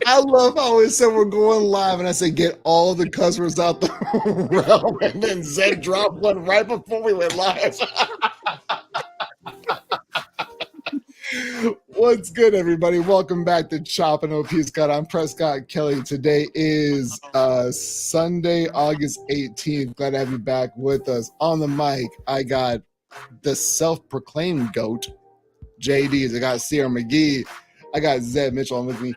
I love how it said we're going live, and I said get all the customers out the realm, and then Zed dropped one right before we went live. What's good, everybody? Welcome back to Chop and OP Scott. I'm Prescott Kelly. Today is Sunday, August 18th. Glad to have you back with us. On the mic, I got the self-proclaimed GOAT, JDs. I got Sierra McGee. I got Zed Mitchell on with me.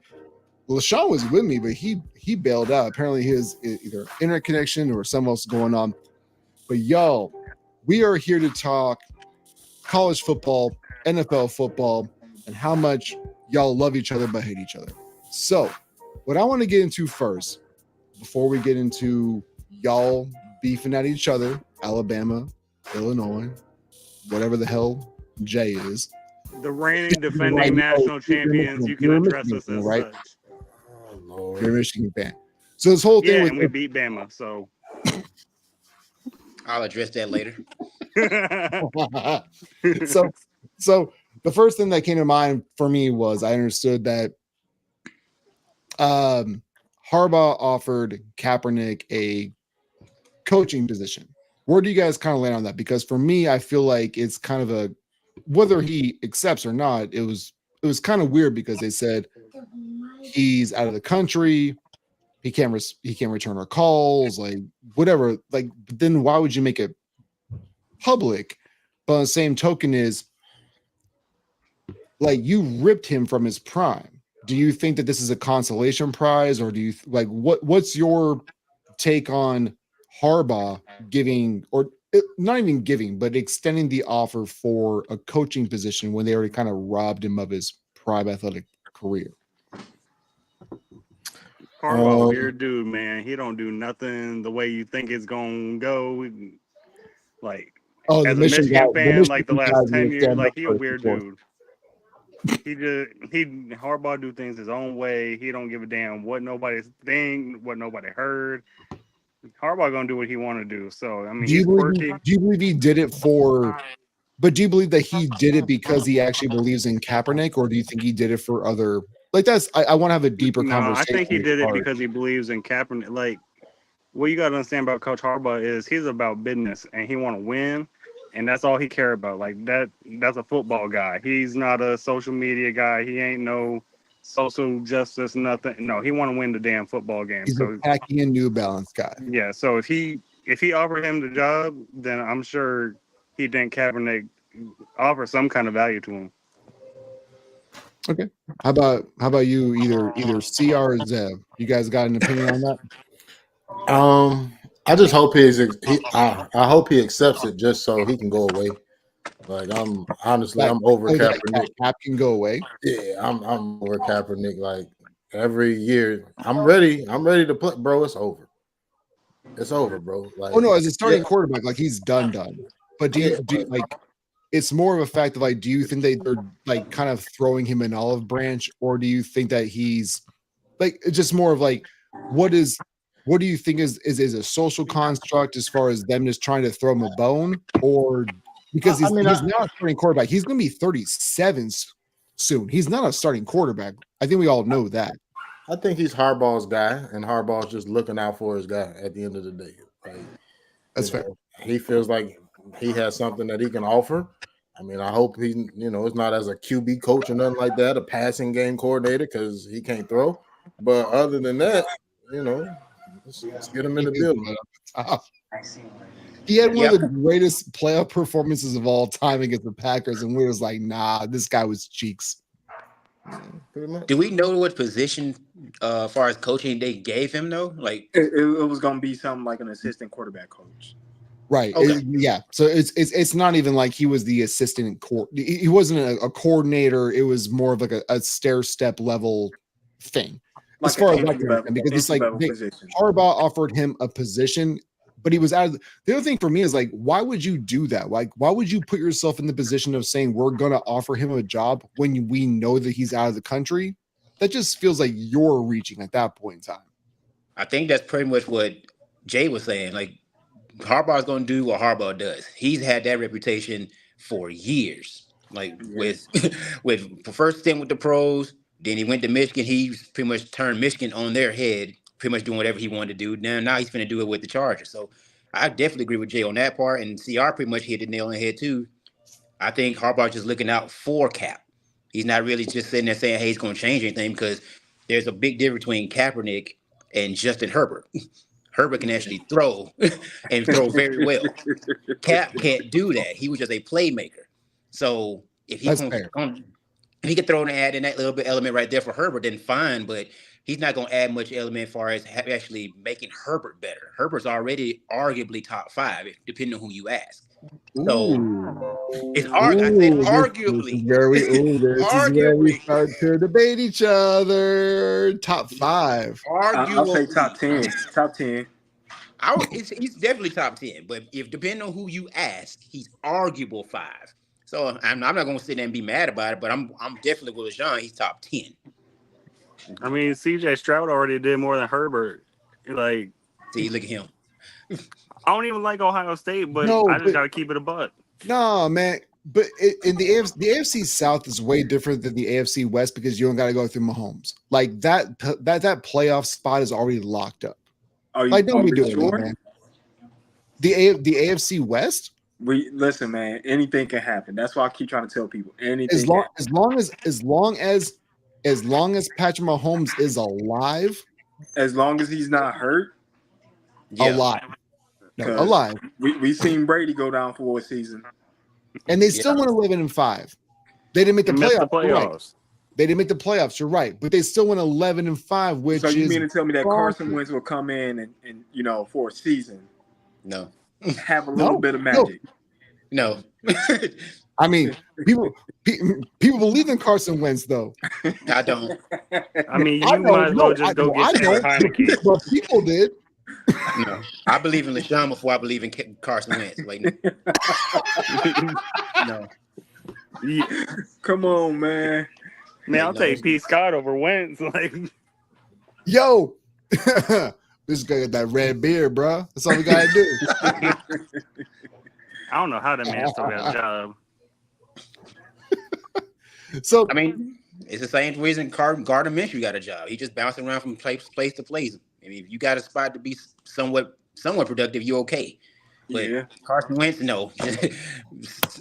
LaShawn was with me, but he bailed out. Apparently his either internet connection or something else going on. But y'all, we are here to talk college football, NFL football, and how much y'all love each other but hate each other. So what I want to get into first, before we get into y'all beefing at each other, Alabama, Illinois, whatever the hell Jay is. The reigning defending national champions, you can address us as such. Oh, you're a Michigan fan. So this whole thing and we beat Bama, so I'll address that later. so the first thing that came to mind for me was I understood that Harbaugh offered Kaepernick a coaching position. Where do you guys kind of land on that? Because for me, I feel like it's kind of a, whether he accepts or not, it was kind of weird because they said he's out of the country, he can't return our calls, like whatever. Like, but then why would you make it public? But on the same token is like you ripped him from his prime. Do you think that this is a consolation prize, or do you like what's your take on Harbaugh giving, or not even giving, but extending the offer for a coaching position when they already kind of robbed him of his prime athletic career? Harbaugh, weird dude, man. He don't do nothing the way you think it's gonna go. Like, as a Michigan fan, like the last 10 years, like he a weird dude. Harbaugh do things his own way. He don't give a damn what nobody's think, what nobody heard. Harbaugh gonna do what he want to do. So I mean, do you believe he did it for? But do you believe that he did it because he actually believes in Kaepernick, or do you think he did it for other? Like that's I want to have a deeper conversation. I think he did it because he believes in Kaepernick. Like, what you got to understand about Coach Harbaugh is he's about business and he want to win, and that's all he care about. Like that's a football guy. He's not a social media guy. He ain't no social justice, nothing. No, he want to win the damn football game. He's a khaki and New Balance guy. Yeah, so if he offered him the job, then I'm sure he think Kaepernick offer some kind of value to him. Okay. How about you, either CR or Zev? You guys got an opinion on that? I just hope I hope he accepts it just so he can go away. Like I'm over Kaepernick. Cap can go away. Yeah, I'm over Kaepernick. Like every year, I'm ready to play, bro. It's over. It's over, bro. Like, oh no, as a starting quarterback, like he's done. But do you like? It's more of a fact of like, do you think they're like kind of throwing him an olive branch, or do you think that he's like it's just more of like what do you think is a social construct as far as them just trying to throw him a bone, or because he's not a starting quarterback, he's going to be 37 soon. He's not a starting quarterback. I think we all know that. I think he's Harbaugh's guy, and Harbaugh's just looking out for his guy at the end of the day. Like, that's fair. He feels like he has something that he can offer. I mean, I hope he, it's not as a QB coach or nothing like that, a passing game coordinator, because he can't throw. But other than that, let's get him in the building. He had one of the greatest playoff performances of all time against the Packers, and we was like, nah, this guy was cheeks. Do we know what position, as far as coaching, they gave him though? Like it was going to be something like an assistant quarterback coach. Right. Okay. So it's not even like he was the assistant he wasn't a coordinator. It was more of like a stair step level thing. Like as far as like because it's like Harbaugh offered him a position, but he was out of the other thing for me is like, why would you do that? Like, why would you put yourself in the position of saying we're gonna offer him a job when we know that he's out of the country? That just feels like you're reaching at that point in time. I think that's pretty much what Jay was saying. Like, Harbaugh's going to do what Harbaugh does. He's had that reputation for years. Like with first stint with the pros, then he went to Michigan. He pretty much turned Michigan on their head, pretty much doing whatever he wanted to do. Now he's going to do it with the Chargers. So I definitely agree with Jay on that part. And CR pretty much hit the nail on the head too. I think Harbaugh's just looking out for Cap. He's not really just sitting there saying, hey, he's going to change anything, because there's a big difference between Kaepernick and Justin Herbert. Herbert can actually throw and throw very well. Cap can't do that. He was just a playmaker. So if he can throw and add in that little bit element right there for Herbert, then fine. But he's not going to add much element as far as actually making Herbert better. Herbert's already arguably top 5, depending on who you ask. So it's arguably. This is where we start to debate each other. Top 5. I'll say top 10. Top 10. He's definitely top 10. But if depending on who you ask, he's arguable 5. So I'm not going to sit there and be mad about it. But I'm definitely with Jean. He's top 10. I mean, CJ Stroud already did more than Herbert. Like, see, look at him. I don't even like Ohio State, but I just got to keep it a butt. No, man. But in the AFC South is way different than the AFC West, because you don't got to go through Mahomes. Like that playoff spot is already locked up. Like, don't be doing that, man. The AFC West. Listen, man. Anything can happen. That's why I keep trying to tell people. Anything. As long as Patrick Mahomes is alive, as long as he's not hurt, alive. No, alive. We've seen Brady go down for a season, and they still went 11-5. They didn't make the playoffs. Right. They didn't make the playoffs. You're right, but they still went 11-5. Which so you mean to tell me that Carson Wentz will come in and for a season? No, have a little bit of magic. No. I mean, people believe in Carson Wentz, though. I don't. I mean, you might as well just go get some Heineken. But people did. No, I believe in LeSean before I believe in Carson Wentz. Like, no. Yeah. Come on, man. Man, I'll take Pete Scott over Wentz. Like, yo, this guy got that red beard, bro. That's all we gotta do. I don't know how that man still got a job. So I mean, it's the same reason Gardner Minshew got a job. He just bouncing around from place to place. I mean, if you got a spot to be somewhat productive, you're okay. But Carson Wentz, no.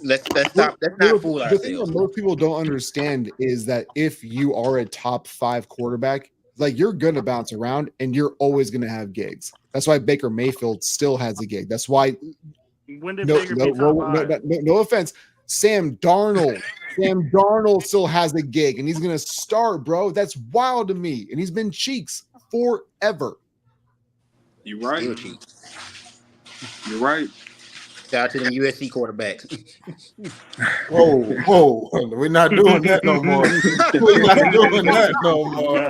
let's stop. Let's not fool ourselves. The thing that most people don't understand is that if you are a top 5 quarterback, like, you're gonna bounce around and you're always gonna have gigs. That's why Baker Mayfield still has a gig. That's why. When did Baker be top 5? No offense, Sam Darnold. Sam Darnold still has a gig, and he's gonna start, bro. That's wild to me. And he's been cheeks forever. You're right. You're right. Shout out to them USC quarterbacks. Whoa. We're not doing that no more. We're not doing that no more.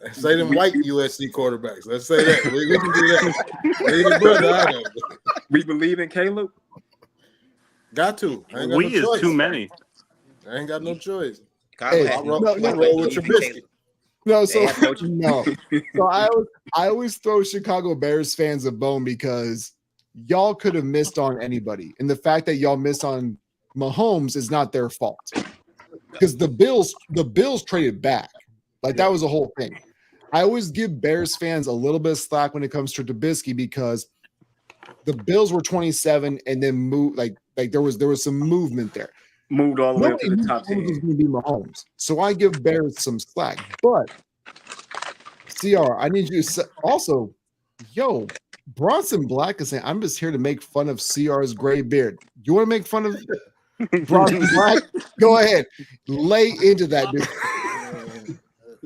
Let's say them white USC quarterbacks. Let's say that. We can do that. Leave the brother out of it. We believe in Caleb? Got to. I ain't got We no is choice. too many. I ain't got no choice. Hey, I roll with Trubisky. No, so no. So I always throw Chicago Bears fans a bone, because y'all could have missed on anybody. And the fact that y'all missed on Mahomes is not their fault. Because the Bills traded back. Like, that was the whole thing. I always give Bears fans a little bit of slack when it comes to Trubisky, because the Bills were 27 and then moved, like there was some movement there. Moved all the way up to the top 10. Was going to be Mahomes, so I give Bears some slack. But CR, I need you to also, Bronson Black is saying, I'm just here to make fun of CR's gray beard. You want to make fun of Bronson Black? Go ahead, lay into that, dude.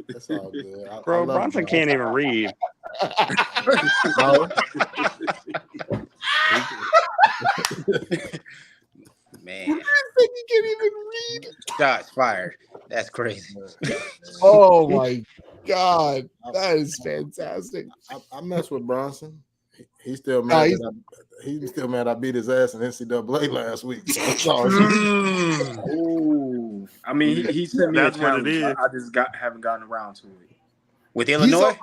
That's all good. Bro, Bronson can't even read. Man, you think he can't even read? Shots fired. That's crazy. Oh my God, that is fantastic. I mess with Bronson. He's still mad. He's still mad I beat his ass in NCAA last week. So I mean, he sent me That's a what it challenge. is. I just haven't gotten around to it. with Illinois.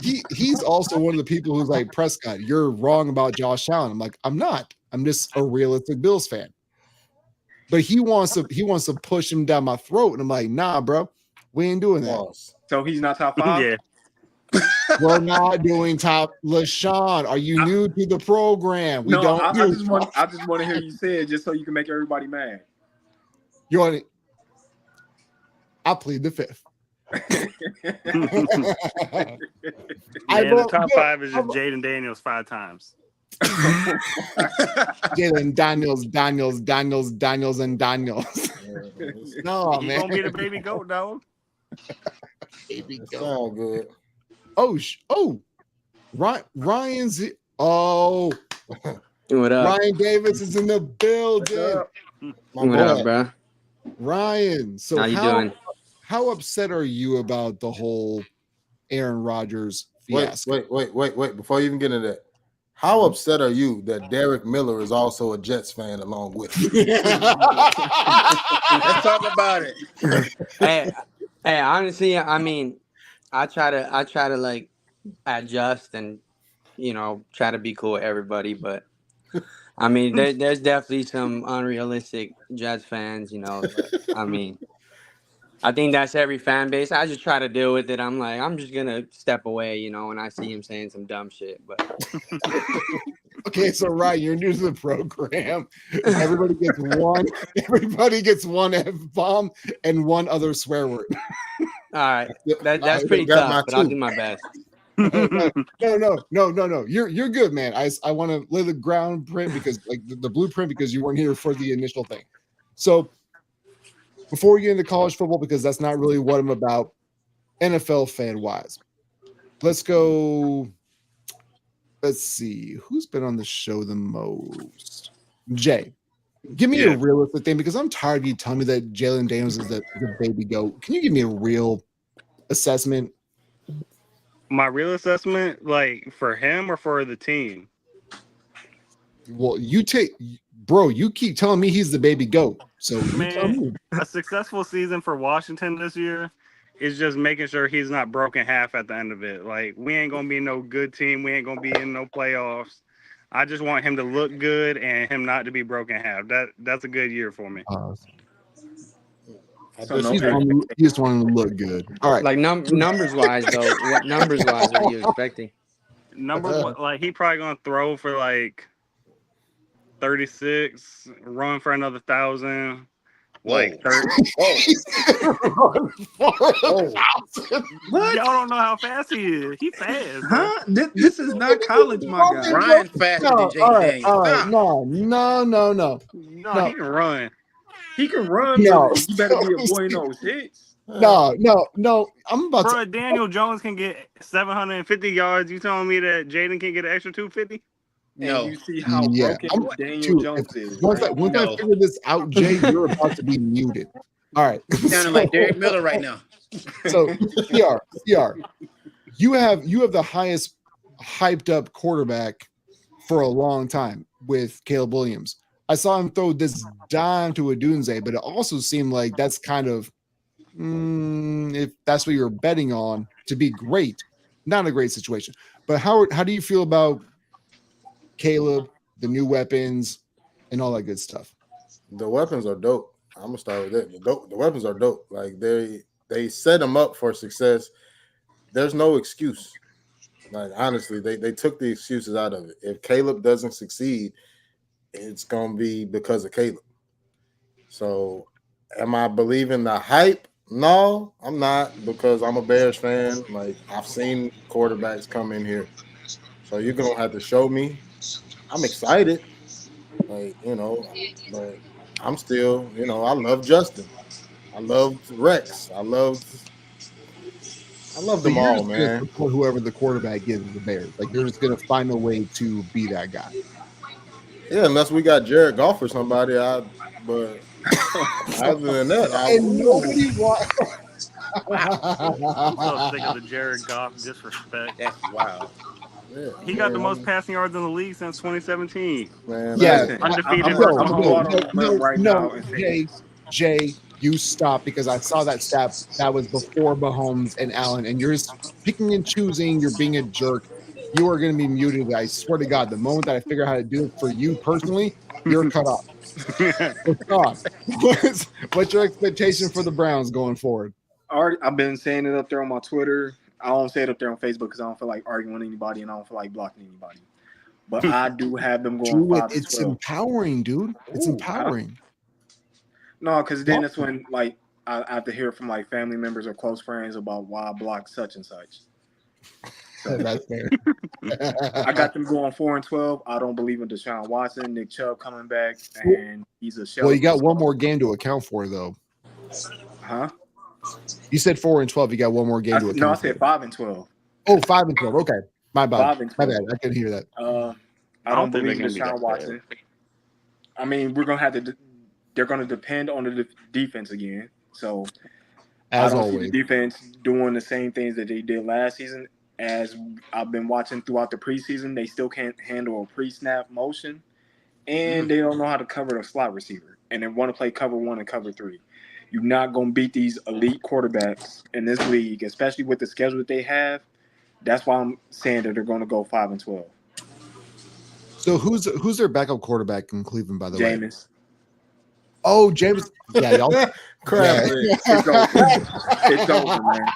He's also one of the people who's like, Prescott, you're wrong about Josh Allen. I'm like, I'm not. I'm just a realistic Bills fan. But he wants to push him down my throat, and I'm like, nah, bro, we ain't doing that. So he's not top 5. Yeah. We're not doing top. LaShawn, are you new to the program? We don't. I just want to hear you say it just so you can make everybody mad. You want it? I plead the fifth. The top 5 is just Jaden Daniels 5 times. Jaden Daniels, and Daniels. No, He's man. gonna be the baby goat, dog. Baby goat. Sound good. Ryan's. What up? Ryan Davis is in the building. What up, bro? Ryan, so how you doing? How upset are you about the whole Aaron Rodgers fiasco? Wait. Before you even get into that, how upset are you that Derek Miller is also a Jets fan along with you? Let's talk about it. Hey, honestly, I mean, I try to like adjust and try to be cool with everybody, but I mean, there's definitely some unrealistic Jets fans, but, I mean, I think that's every fan base. I just try to deal with it. I'm like, I'm just gonna step away, when I see him saying some dumb shit. But okay, so Ryan, you're new to the program. Everybody gets one F-bomb and one other swear word. All right, that's pretty tough, but I'll do my best. No. You're good, man. I want to lay the ground print because like the blueprint because you weren't here for the initial thing. So before we get into college football, because that's not really what I'm about, NFL fan wise, let's go. Let's see who's been on the show the most. Jay, give me a realistic thing because I'm tired of you telling me that Jalen Daniels is the baby goat. Can you give me a real assessment? My real assessment, like for him or for the team? Well, you keep telling me he's the baby goat. So you tell me. A successful season for Washington this year is just making sure he's not broken half at the end of it. Like, we ain't going to be no good team. We ain't going to be in no playoffs. I just want him to look good and him not to be broken half. That's a good year for me. You just want him to look good. All right. Like numbers wise, though, what numbers wise are you expecting? Number one, like he probably gonna throw for like 36, run for another 1,000. Like 30. What? Y'all don't know how fast he is. He fast. Huh? This is not college, my guy. Ryan faster than Jay Daniels. No. No, he can run. He can run. No. But you better be a boy in those hits. No. I'm about Bro, Daniel Jones can get 750 yards. You telling me that Jaden can get an extra 250? No. And you see how broken Daniel Jones is. Once I figure this out, Jay, you're about to be muted. All right. He's sounding like Derek Miller right now. So CR, you have the highest hyped up quarterback for a long time with Caleb Williams. I saw him throw this dime to Odunze, but it also seemed like that's kind of if that's what you're betting on to be great, not a great situation. But how do you feel about Caleb, the new weapons, and all that good stuff? The weapons are dope. I'm gonna start with that. The weapons are dope. Like they set them up for success. There's no excuse. Like honestly, they took the excuses out of it. If Caleb doesn't succeed, it's gonna be because of Caleb. So, am I believing the hype? No, I'm not, because I'm a Bears fan. Like I've seen quarterbacks come in here, so you're gonna have to show me. I'm excited, but I'm still, I love Justin, I love Rex, I love them all, man. Support whoever the quarterback is the Bears. Like they're just gonna find a way to be that guy. Yeah, unless we got Jared Goff or somebody. But other than that, nobody wants. I'm so sick of the Jared Goff disrespect. That's wild. Yeah, he got the most passing yards in the league since 2017. Man, yeah, undefeated. Jay, you stop because I saw that stat that was before Mahomes and Allen, and you're just picking and choosing. You're being a jerk. You are going to be muted. I swear to God, the moment that I figure out how to do it for you personally, you're cut off. Stop. What's your expectation for the Browns going forward? I've been saying it up there on my Twitter. I don't say it up there on Facebook because I don't feel like arguing with anybody and I don't feel like blocking anybody. But I do have them going 5 and It's 12. empowering, dude. It's Ooh, empowering. No, because then it's when like I have to hear from like family members or close friends about why I blocked such and such. So That's fair. I got them going 4 and 12. I don't believe in Deshaun Watson, Nick Chubb coming back, and he's a shell. Well, you got one more game to account for, though. Huh? You said 4 and 12. You got one more game to account for. No, I said 5 and 12. Oh, 5 and 12. Okay. My bad. 5 and 12. My bad. I couldn't hear that. I don't believe in Deshaun Watson. I mean, we're gonna have to. They're gonna depend on the defense again. So, As I don't always, see the defense doing the same things that they did last season. As I've been watching throughout the preseason, they still can't handle a pre-snap motion, and they don't know how to cover a slot receiver, and they want to play cover 1 and cover 3. You're not gonna beat these elite quarterbacks in this league, especially with the schedule that they have. That's why I'm saying that they're gonna go 5 and 12. So who's their backup quarterback in Cleveland, by the way? Jameis. Oh, James. Yeah, y'all. Crap. Yeah. It's over. It's over, man.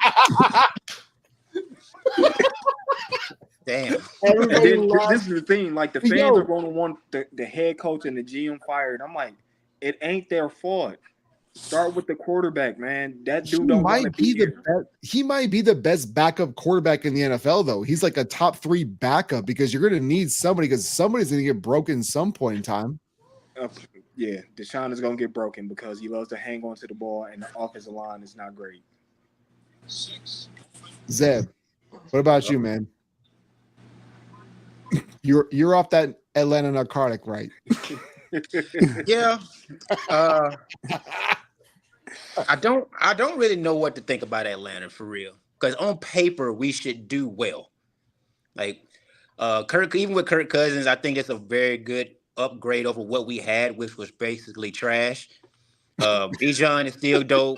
Damn. And then, this is the thing, like the fans are going to want the head coach and the GM fired. I'm like, it ain't their fault. Start with the quarterback, man. That dude don't want to be here. He might be the best backup quarterback in the NFL, though. He's like a top 3 backup because you're going to need somebody because somebody's going to get broken some point in time. Yeah, Deshaun is going to get broken because he loves to hang on to the ball and the offensive line is not great. Zeb, what about you, man? You're off that Atlanta narcotic, right? Yeah. I don't really know what to think about Atlanta for real. Because on paper we should do well. Like even with Kirk Cousins, I think it's a very good upgrade over what we had, which was basically trash. Bijan is still dope.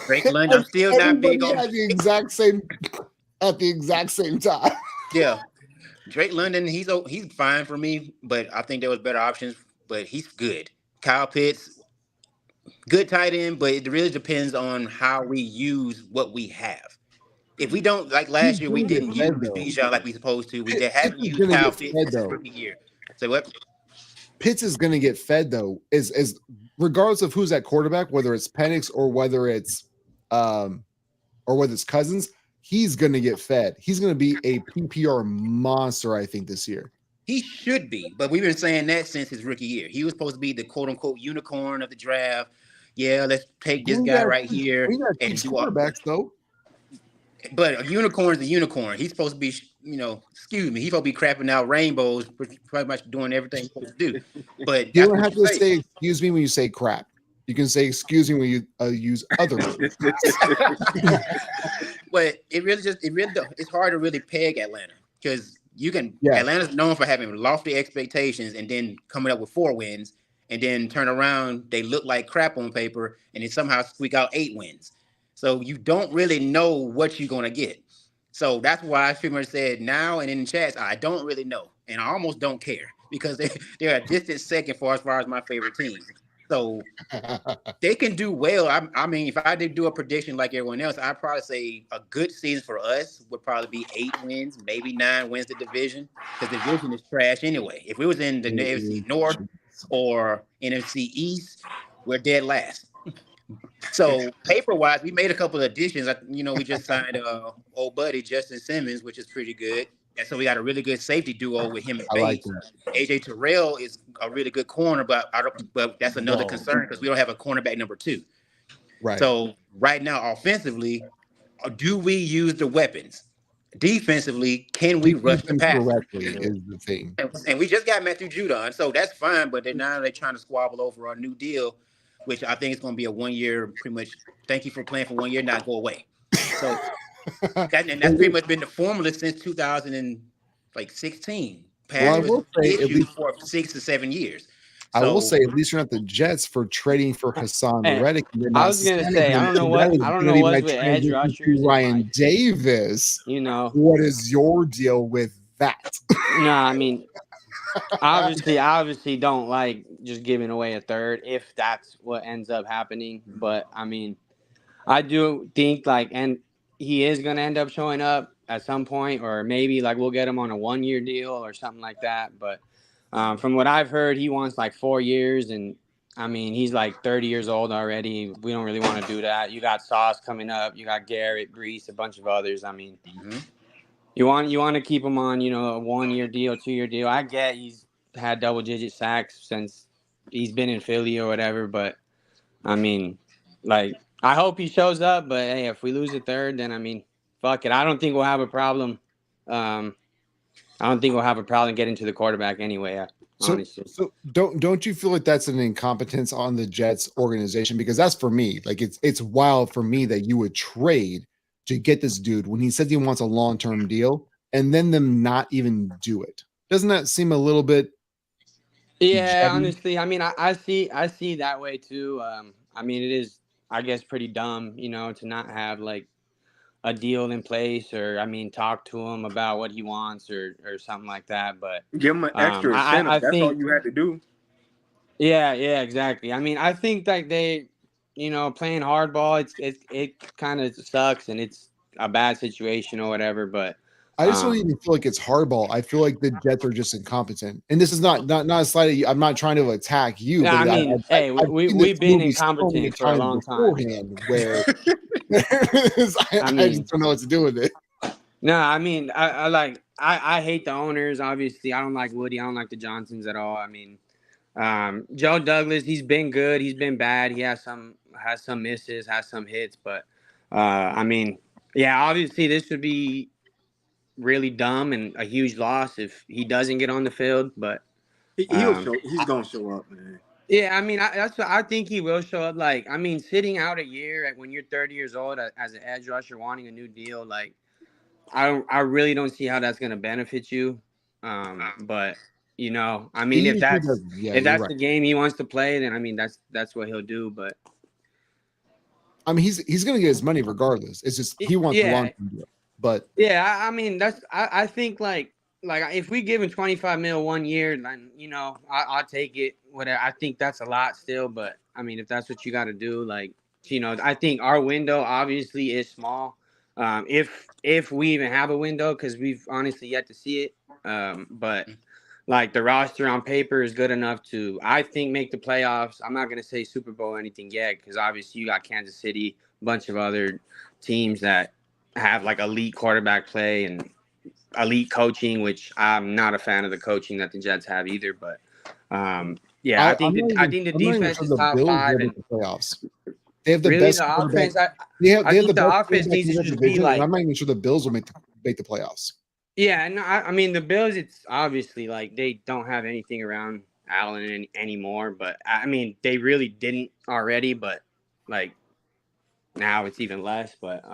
Drake London, I'm still not big on at the exact same time. Yeah. Drake London, he's fine for me, but I think there was better options, but he's good. Kyle Pitts, good tight end, but it really depends on how we use what we have. If we don't, like last year, we didn't use Bijan like we supposed to. We haven't used Kyle Pitts this rookie year. So what? Pitts is going to get fed though, is regardless of who's at quarterback, whether it's Penix or whether it's Cousins, he's going to get fed. He's going to be a PPR monster, I think, this year. He should be, but we've been saying that since his rookie year. He was supposed to be the quote unquote unicorn of the draft. Yeah, let's take this guy right here and do quarterbacks though. But a unicorn is a unicorn. He's supposed to be, he's supposed to be crapping out rainbows, pretty much doing everything he's supposed to do. But you don't have to say excuse me when you say crap. You can say excuse me when you use other words. But it's hard to really peg Atlanta because Atlanta's known for having lofty expectations and then coming up with 4 wins and then turn around, they look like crap on paper and then somehow squeak out 8 wins. So you don't really know what you're going to get. So that's why I pretty much said now and in the chats, I don't really know. And I almost don't care because they're a distant second as far as my favorite teams. So they can do well. I mean, if I did do a prediction like everyone else, I'd probably say a good season for us would probably be 8 wins, maybe 9 wins the division because the division is trash anyway. If we was in the NFC North or NFC East, we're dead last. So paper-wise, we made a couple of additions. We just signed old buddy Justin Simmons, which is pretty good. And so we got a really good safety duo with him and Bates. Like AJ Terrell is a really good corner, but that's another concern because we don't have a cornerback number 2. Right. So right now, offensively, do we use the weapons? Defensively, can we rush the pass? Correctly is the thing. And we just got Matthew Judon, so that's fine. But now they're trying to squabble over our new deal, which I think is going to be a 1 year, pretty much. Thank you for playing for 1 year, not go away. So that's pretty much been the formula since 2016. Pass was issued for 6 to 7 years. I will So say, at least you're not the Jets for trading for Hassan Hey, Reddick. And then I not was gonna signing say him. And that is I don't going to know be my what's with edge transition rushers to and Ryan like Davis. you know. What is your deal with that? No, I mean obviously don't like just giving away a third if that's what ends up happening. But I mean, I do think like, and he is gonna end up showing up at some point, or maybe like we'll get him on a 1 year deal or something like that. But from what I've heard, he wants like 4 years, and I mean he's like 30 years old already. We don't really want to do that. You got Sauce coming up, you got Garrett, Brees, a bunch of others. I mean, you want to keep him on, a 1 year deal, 2 year deal. I get he's had double digit sacks since he's been in Philly or whatever, but I mean, like I hope he shows up. But hey, if we lose a third, then I mean, fuck it. I don't think we'll have a problem. Um, I don't think we'll have a problem getting to the quarterback anyway. So, Honestly. so don't you feel like that's an incompetence on the Jets organization? Because that's for me. Like it's wild for me that you would trade to get this dude when he says he wants a long-term deal and then them not even do it. Doesn't that seem a little bit Yeah, jetty? honestly, I mean, I see that way too. I mean, it is, I guess, pretty dumb, to not have like a deal in place, or I mean, talk to him about what he wants, or something like that. But Give him an extra incentive. I That's all think, you had to do. yeah, exactly. I mean, I think that they, playing hardball, it kind of sucks, and it's a bad situation or whatever. But I just don't um, even feel like it's hardball. I feel like the Jets are just incompetent. And this is not a slight at you. I'm not trying to attack you, yeah, but I mean, hey, I've seen this we've been movie so many incompetent for a times long time. beforehand where I I just mean, don't know what to do with it. no, I mean, I hate the owners. Obviously, I don't like Woody. I don't like the Johnsons at all. I mean, Joe Douglas, he's been good. He's been bad. He has some misses, has some hits, but I mean, yeah, obviously this would be really dumb and a huge loss if he doesn't get on the field. But He'll show. He's gonna show up, man. yeah, I mean, that's what I think he will show up. Like, I mean, sitting out a year when you're 30 years old as an edge rusher wanting a new deal, like. I really don't see how that's going to benefit you. But I He mean, if usually that's doesn't. Yeah, if you're that's right. the game he wants to play, then I mean that's what he'll do. But I mean, he's going to get his money regardless. It's just he wants a yeah, long-term deal. But yeah, I mean I think like if we give him 25 mil 1 year, then I'll take it. Whatever. I think that's a lot still, but I mean if that's what you got to do, like I think our window obviously is small. If we even have a window, because we've honestly yet to see it. But like the roster on paper is good enough to, I think, make the playoffs. I'm not gonna say Super Bowl or anything yet, because obviously you got Kansas City, a bunch of other teams that have like elite quarterback play and elite coaching, which I'm not a fan of the coaching that the Jets have either. But yeah, I think the I'm not even defense sure is the top Bills will five, make and the playoffs. They have the really best the quarterback. offense. They I have think the the best offense quarterback needs in to the just be division, and like. I'm not even sure the Bills will make the playoffs. Yeah, no, I mean the Bills. It's obviously like they don't have anything around Allen anymore, but I mean they really didn't already. But like now it's even less. But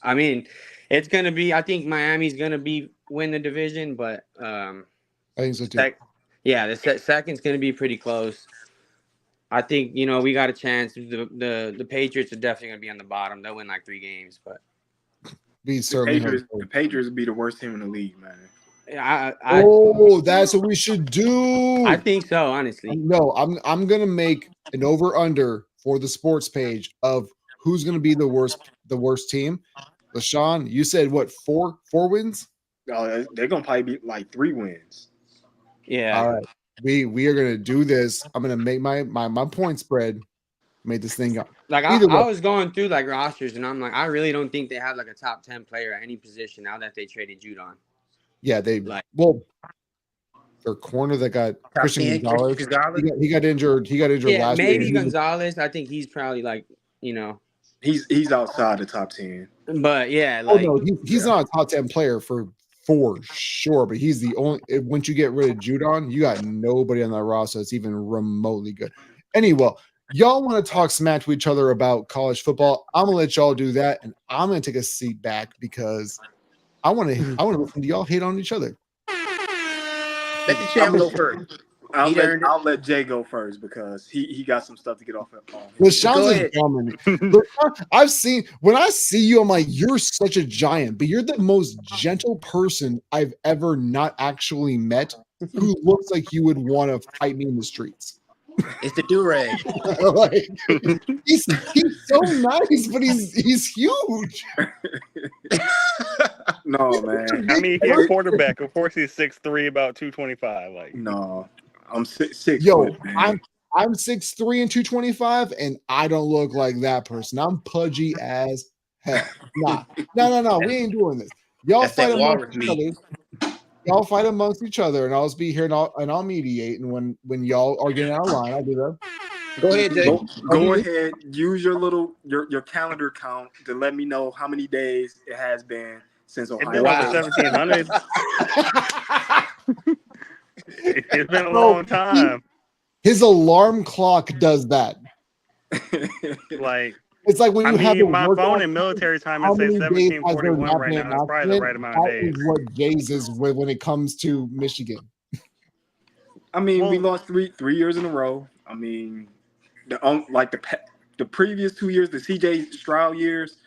I mean it's gonna be. I think Miami's gonna win the division, but I think so too. the second's gonna be pretty close. I think we got a chance. The Patriots are definitely gonna be on the bottom. They'll win like 3 games, but We The certainly hope Patriots. so. The Patriots would be the worst team in the league, man. Oh, that's what we should I do. think so, honestly. No, I'm gonna make an over under for the sports page of who's gonna be the worst team. LaShawn, you said what, four wins? They're gonna probably be like 3 wins. Yeah. All right. We are gonna do this. I'm gonna make my point spread, make this thing up. Like Either I way, was going through like rosters, and I'm like, I really don't think they have like a top 10 player at any position now that they traded Judon. yeah, their corner that got Top Christian 10, Gonzalez. Christian Gonzalez. He got injured. He got injured Yeah, last year. maybe Gonzalez. I think he's probably like, He's outside the top 10. but yeah, Oh like no, he's not a top 10 player for sure, but he's the only. Once you get rid of Judon, you got nobody on that roster that's even remotely good. Anyway, y'all want to talk smack to each other about college football? I'm gonna let y'all do that, and I'm gonna take a seat back because I want to listen to y'all hate on each other. Let the champ go first. I'll let Jay go first because he got some stuff to get off. LaShawn's ahead. a gentleman. LaShawn, when I see you, I'm like, you're such a giant, but you're the most gentle person I've ever not actually met who looks like you would want to fight me in the streets. It's the do-rag. Like, he's so nice, but he's huge. No, man. I mean, he's a quarterback. Of course, he's 6'3", about 225. Like, No, I'm 6 Yo, foot, man. I'm 6'3" and 225, and I don't look like that person. I'm pudgy as hell. Nah. No. We ain't doing this. Y'all That's fight that amongst walrus each meat. other. Y'all fight amongst each other, and I'll just be here and I'll mediate. And when y'all are getting out of line, I'll do that. Go ahead, Jay. Go ahead. Use your your calendar count to let me know how many days it has been since it's Ohio. been Wow. over 1700. It's been a long time. His alarm clock does that. Like, It's like when I you have mean, a my workout, phone in military time, how it says many days has there 1741 not right been now. an That's probably the accident? right amount of That days. is what Jay's is when it comes to Michigan. I mean, we Well- lost three years in a row. I mean, the previous 2 years, the CJ Stroud years.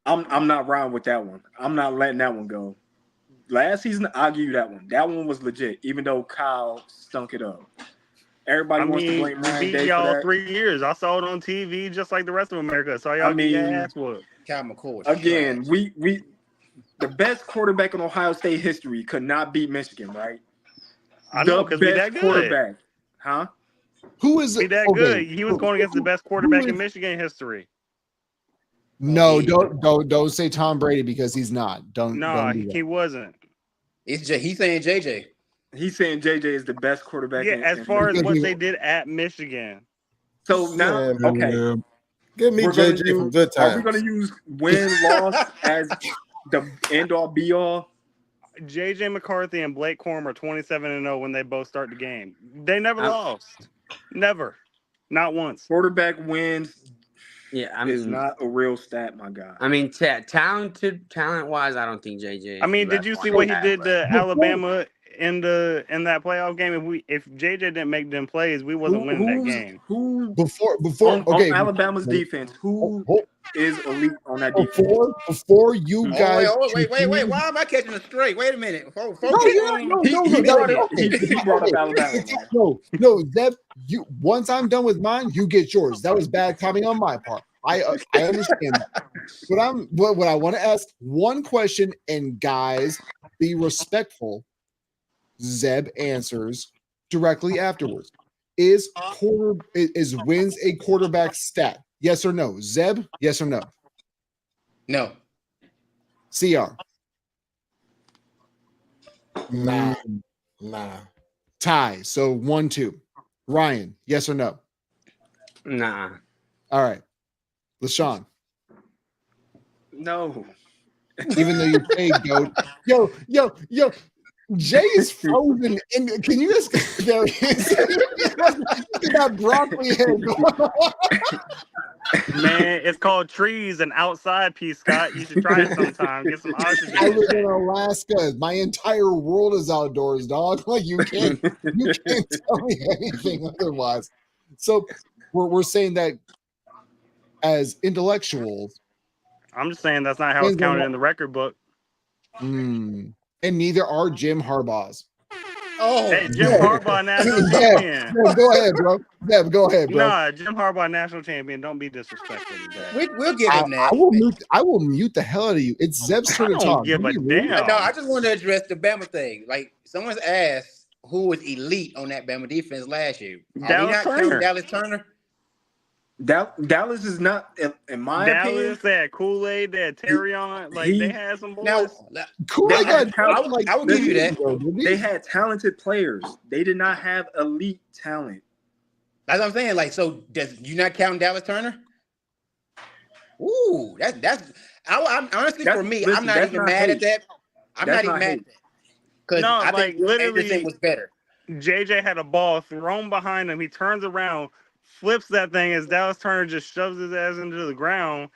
I'm not riding with that one. I'm not letting that one go. Last season, I'll give you that one. That one was legit, even though Kyle stunk it up. Everybody I wants to mean, blame we Ryan beat Day for y'all that. 3 years. I saw it on TV just like the rest of America. So y'all I get your mean, ass whooped. Cal McCoy. Again, we the best quarterback in Ohio State history could not beat Michigan, right? I know, The because we that best good. quarterback, huh? Who is We that okay, good. He was going against the best quarterback who in is- Michigan history. No, don't say Tom Brady because he's not. Don't Nah, do that. he wasn't. It's Jay. He's saying JJ. He's saying JJ is the best quarterback. Yeah, as far as Because what he- they did at Michigan. So now, Yeah, man. okay, Give me we're gonna JJ from use. Good Are we Times. gonna use win-loss as the end-all be-all? JJ McCarthy and Blake Corum are 27-0 when they both start the game. They never lost. Never. Not once. Quarterback wins Yeah, I is mean, not a real stat, my guy. I mean, talent wise, I don't think JJ. Is I mean, the did you best see what he quarterback, did but- to Alabama in that playoff game? If JJ didn't make them plays, we wasn't winning that game. Who Before on okay, Alabama's defense? Who hold- is elite on that defense? before you guys Wait. Why am I catching a straight? Wait a minute. No, He brought up Alabama, man. No, Zeb, you once I'm done with mine, you get yours. That was bad timing on my part. I understand that. But what I want to ask one question, and guys, be respectful. Zeb answers directly afterwards. Is wins a quarterback stat? Yes or no? Zeb, yes or no? No. CR. Nah. Tie. So 1-2. Ryan, yes or no? Nah. All right. LaShawn, No. even though you say goat. Yo. Jay is frozen. And can you just there he is? That broccoli head going on. Man, it's called trees and outside pea, Scott. You should try it sometime. Get some oxygen. I live in Alaska. My entire world is outdoors, dog. Like you can't tell me anything otherwise. So we're saying that as intellectuals. I'm just saying that's not how it's counted in the record book. And neither are Jim Harbaugh's. Oh, Hey, Jim Harbaugh, national champion. Go ahead, bro. Go ahead, bro. Nah, Jim Harbaugh, national champion. Don't be disrespectful to that. we'll give him that. I will mute the hell out of you. It's Zeb's turn to don't talk. give a damn. No, I just want to address the Bama thing. Like, someone's asked who was elite on that Bama defense last year. Are Dallas we not Turner. counting Dallas Turner? Dallas is not, in my opinion. Dallas, they had Kool-Aid, they had Terrion. Like, they had some boys. Now, Kool-Aid got I would give you that. They had talented players. They did not have elite talent. That's what I'm saying. Like, so you not counting Dallas Turner? Ooh, I'm honestly, for me, listen, I'm not that's even not mad hate. at that. I'm That's not even not mad hate. at that. Because No, I like, think literally- Anderson was better. JJ had a ball thrown behind him. He turns around, flips that thing as Dallas Turner just shoves his ass into the ground,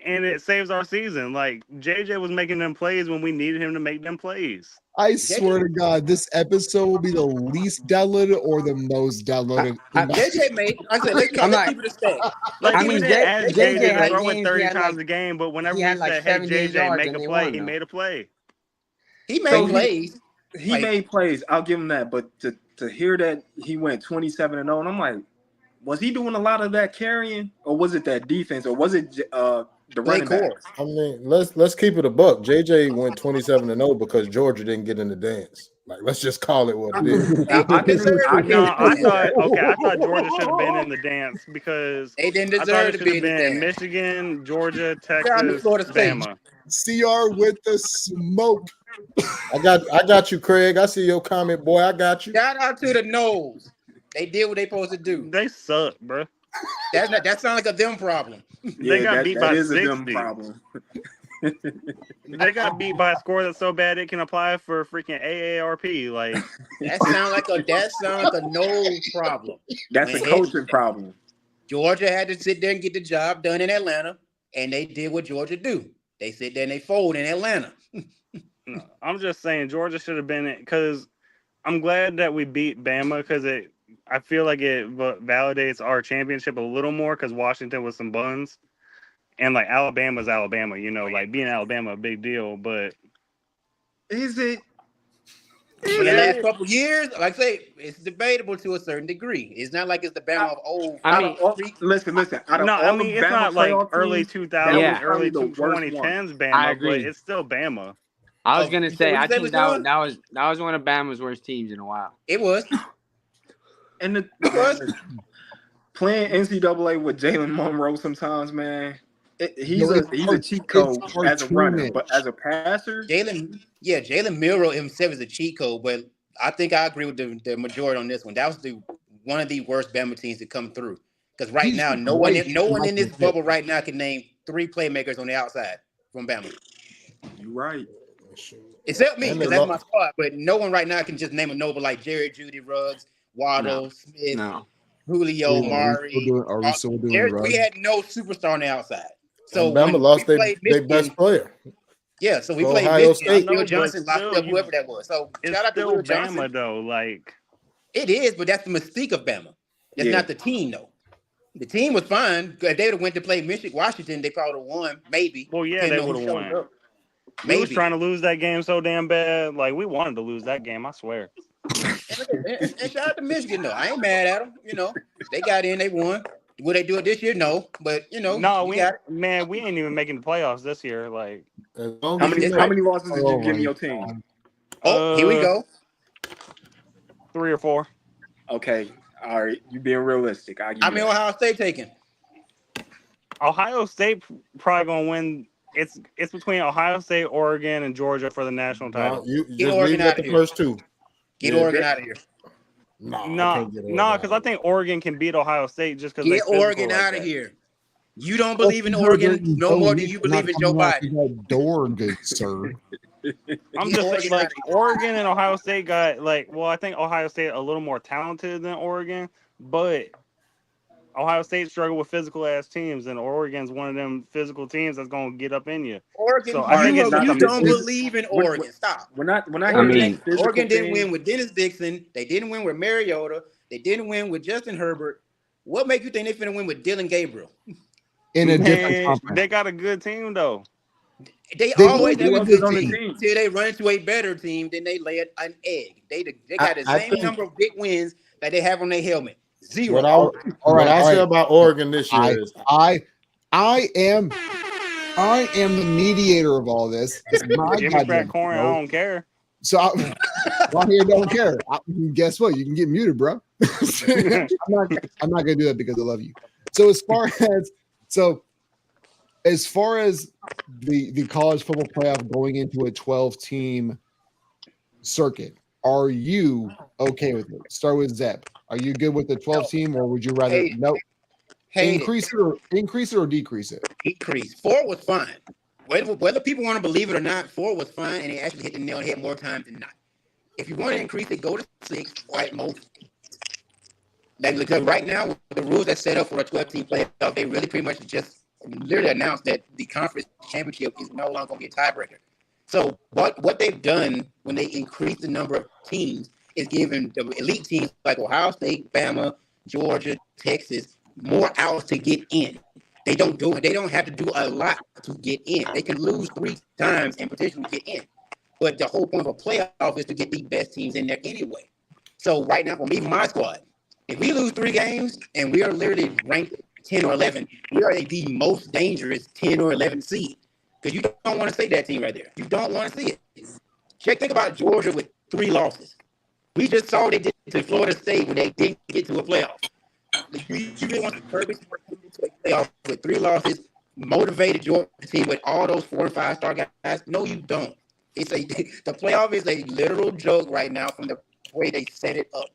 and it saves our season. Like JJ was making them plays when we needed him to make them plays. I swear to God, this episode will be the least downloaded or the most downloaded. JJ made. I said, let's keep it a stack. Like I we mean, didn't ask JJ JJ to had throw it games, 30 he had times like- a game, but whenever he we had like said, "Hey 78 JJ, yards make and a they play," won, he though. made a play. He made So plays. He Like- made plays. I'll give him that. But to hear that he went 27-0, and I'm like, was he doing a lot of that carrying, or was it that defense, or was it the running backs? I mean, let's keep it a buck. JJ went 27-0 because Georgia didn't get in the dance. Like, let's just call it what it is. They deserve to be in No, the I dance. thought Georgia should have been in the dance because They didn't I thought deserve it to should be have in the been dance. Michigan, Georgia, Down to Texas, Florida State. Bama. CR with the smoke. I got you, Craig. I see your comment, boy. I got you. Shout out to the Noles. They did what they supposed to do. They suck, bro. That sounds like a them problem. They got beat by that is 60. a dumb problem. They got beat by a score that's so bad it can apply for freaking AARP. Like That sounds like a no problem. That's a coaching problem. Georgia had to sit there and get the job done in Atlanta, and they did what Georgia do. They sit there and they fold in Atlanta. no, I'm just saying Georgia should have been it because I'm glad that we beat Bama because I feel like it validates our championship a little more because Washington was some buns. And like Alabama's Alabama, you know, like being Alabama a big deal, but Is it? For the last couple of years, like I say, it's debatable to a certain degree. It's not like it's the Bama of old. I mean, Listen. Out of no, all I mean the it's Bama not like playoff early teams, 2000s, Yeah. early probably the worst 2010s Bama, I agree. but it's still Bama. I was Oh, gonna so say, what I you say think was that, doing? that was one of Bama's worst teams in a while. It was. and the was. playing NCAA with Jalen Monroe sometimes, man. He's No, a cheat code it's as a runner, cartoonish. but as a passer, Jalen Milroe himself is a cheat code, but I think I agree with the majority on this one. That was one of the worst Bama teams to come through. Because right He's now, no one in this great. bubble right now can name 3 playmakers on the outside from Bama. you're right. Except me, And because they that's lost- my spot. But no one right now can just name a Nova like Jerry, Judy, Ruggs, Waddle, Smith, No. Julio, Mari. Are we still doing We had no superstar on the outside. So And Bama when lost we their played best Michigan, player. yeah, so we For played Ohio Michigan. State. Will I know, Johnson but locked still, up whoever that was. So It's shout out to still Will Johnson. Bama though. Like It is, but that's the mystique of Bama. That's Yeah. not the team, though. The team was fine. If they would have went to play Washington, they probably would have won, maybe. well, yeah, Depending they on who would have showed won. up. We was Maybe. trying to lose that game so damn bad. Like we wanted to lose that game, I swear. And shout out to Michigan, though. I ain't mad at them. You know, they got in, they won. Will they do it this year? No, but you know, No, we got it. we ain't even making the playoffs this year. Like As long How as you many know. losses did you give me your team? Oh, here we Uh, go. 3 or 4. Okay, all right, you being realistic. I mean, Ohio State taking. Ohio State probably gonna win. It's between Ohio State, Oregon, and Georgia for the national title. You Get just Oregon leave it out at of the here. first two. Get Yeah, Oregon out of here. No, No, because I think Oregon can beat Ohio State just because Get Oregon out of here. You don't believe in Oregon no more than you believe in Joe Biden. That door, good sir. I'm Get just Oregon like out of here. Oregon and Ohio State got like. Well, I think Ohio State a little more talented than Oregon, but Ohio State struggle with physical ass teams, and Oregon's one of them physical teams that's gonna get up in you. Oregon, So I think it's you just don't a- believe in Oregon. Stop. when I I hear mean, these physical Oregon didn't teams, win with Dennis Dixon. They didn't win with Mariota. They didn't win with Justin Herbert. What make you think they're finna win with Dylan Gabriel? In a different Man, conference. they got a good team though. They They always do have have a a good good on the team team. until they run into a better team. Then they lay an egg. They got the I same think- number of big wins that they have on their helmet. Zero. What I All right, say all right. about Oregon this year is I am the mediator of all this. It's my Give me goddamn crack corn, I show. don't care. So I here don't care. Guess what? You can get muted, bro. I'm not gonna do that because I love you. So as far as the college football playoff going into a 12-team circuit, are you okay with it? Start with Zeb. Are you good with the 12-team, or would you rather Hate it. no Hate increase it or decrease it? Decrease. 4 was fine. Whether people want to believe it or not, 4 was fine, and they actually hit the nail on the head more times than not. If you want to increase it, go to 6 or at most. Like, because right now, with the rules that set up for a 12-team playoff, they really pretty much just literally announced that the conference championship is no longer going to be a tiebreaker. So what they've done when they increase the number of teams is giving the elite teams like Ohio State, Bama, Georgia, Texas more outs to get in. They don't have to do a lot to get in. They can lose 3 times and potentially get in. But the whole point of a playoff is to get the best teams in there anyway. So right now, for me, my squad, if we lose 3 games and we are literally ranked 10 or 11, we are the most dangerous 10 or 11 seed. Because you don't want to see that team right there. You don't want to see it. Think about Georgia with 3 losses. We just saw they did to Florida State when they didn't get to a playoff. You really want to purpose to a playoff with 3 losses, motivated Georgia team with all those 4 and 5-star guys? No, you don't. The playoff is a literal joke right now from the way they set it up.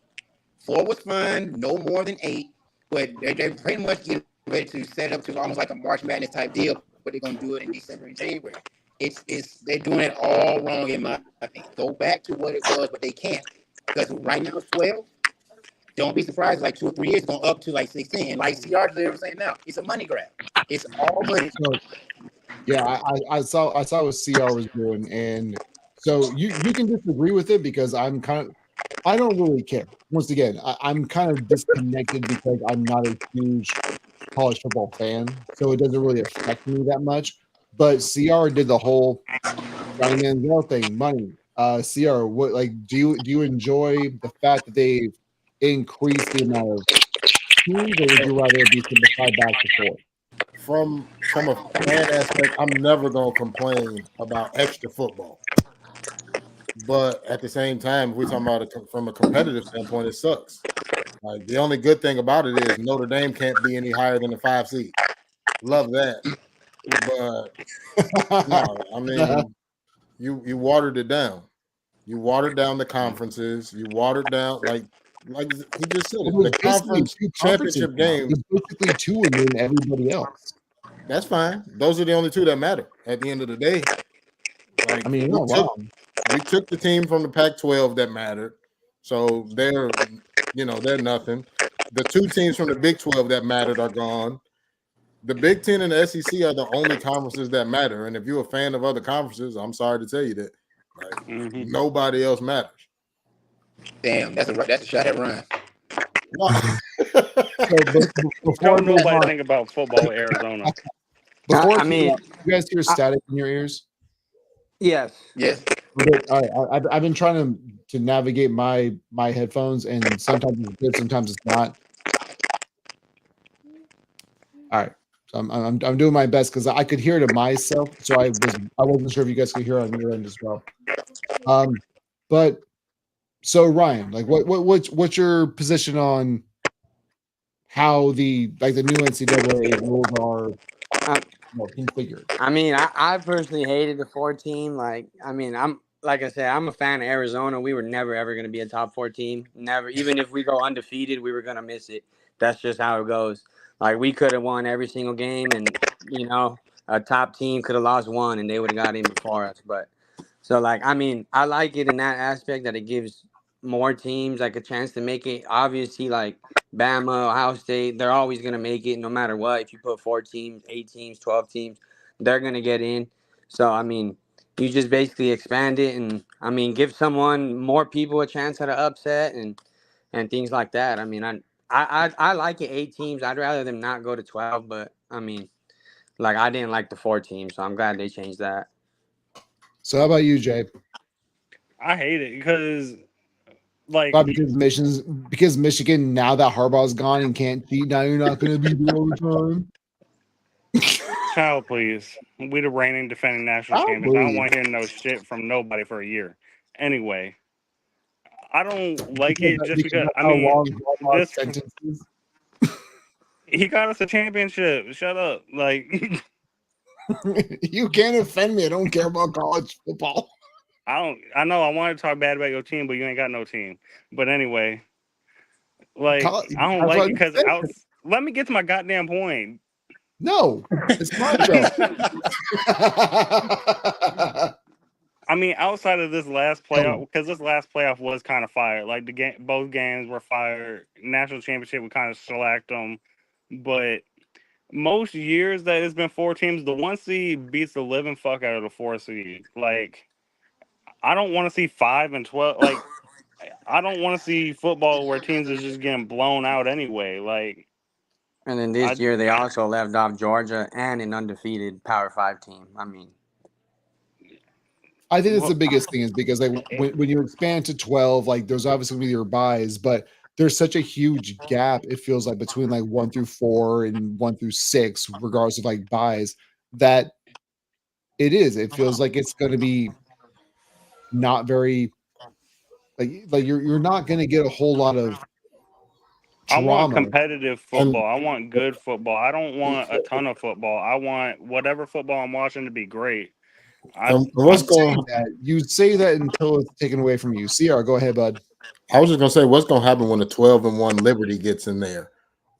4 was fine, no more than 8, but they're pretty much getting ready to set up to almost like a March Madness type deal, but they're gonna do it in December and January. They're doing it all wrong in my opinion. Go back to what it was, but they can't. Because right now it's 12. Don't be surprised like 2 or 3 years going up to like 16. Like CR was saying now, it's a money grab. It's all money. So, yeah, I saw what CR was doing, and so you can disagree with it because I don't really care. Once again, I'm kind of disconnected because I'm not a huge college football fan, so it doesn't really affect me that much. But CR did the whole Johnny Manziel thing, money. CR, what do you enjoy the fact that they've increased the amount of teams, or would you rather it be simplified back to 4? From a fan aspect, I'm never gonna complain about extra football. But at the same time, if we're talking about it from a competitive standpoint, it sucks. Like the only good thing about it is Notre Dame can't be any higher than the 5 seed. Love that. But no, I mean, you watered it down. You watered down the conferences. You watered down like he just said it. The conference championship game. It's basically 2 and then everybody else. That's fine. Those are the only 2 that matter at the end of the day. Like I mean, we took the team from the Pac-12 that mattered, so they're nothing. The 2 teams from the Big 12 that mattered are gone. The Big 10 and the SEC are the only conferences that matter. And if you're a fan of other conferences, I'm sorry to tell you that nobody else matters. Damn, that's a shot at Ryan. Don't nobody think about football in Arizona. Before you guys hear static in your ears? Yes. All right, I've been trying to navigate my headphones, and sometimes it's good, sometimes it's not. All right, so I'm doing my best because I could hear it myself, so I wasn't sure if you guys could hear it on your end as well. But so Ryan, like what's your position on how the new NCAA rules are configured? I mean, I personally hated the 4 team. Like I said, I'm a fan of Arizona. We were never ever going to be a top 4 team. Never. Even if we go undefeated, we were going to miss it. That's just how it goes. Like we could have won every single game, and a top team could have lost 1, and they would have got in before us. But so I like it in that aspect that it gives more teams like a chance to make it. Obviously, like Bama, Ohio State, they're always going to make it no matter what. If you put 4 teams, 8 teams, 12 teams, they're going to get in. So, you just basically expand it and, give more people a chance at an upset and things like that. I like it 8 teams. I'd rather them not go to 12, but, I didn't like the 4 teams, so I'm glad they changed that. So how about you, Jay? I hate it because because Michigan, now that Harbaugh's gone and can't cheat, now you're not going to be there all the time. Child, please. We the reigning defending national champions. I don't want to hear no shit from nobody for a year. Anyway, I don't like it just because this sentences. He got us a championship. Shut up. Like you can't offend me. I don't care about college football. I know I want to talk bad about your team, but you ain't got no team. But anyway, I don't like it because let me get to my goddamn point. No, it's my joke. Outside of this last playoff, because this last playoff was kind of fire. Like both games were fire. National championship, we kind of shellacked them, but most years that it's been 4 teams, the 1 seed beats the living fuck out of the 4 seed. Like, I don't want to see 5 and 12. Like, I don't want to see football where teams is just getting blown out anyway. Like, And then I this year they also left off Georgia and an undefeated Power 5 team. I mean, I think that's the well, biggest thing is because like when you expand to 12, like there's obviously gonna be your buys, but there's such a huge gap, it feels like between like 1 through 4 and 1 through 6, regardless of like buys, that it feels like it's gonna be not very like you're not gonna get a whole lot of I want drama. competitive And football. I want good football. I don't want a ton of football. I want whatever football I'm watching to be great. I what's You going? say that until it's taken away from you. CR, go ahead, bud. I was just gonna say, what's gonna happen when the 12-1 Liberty gets in there,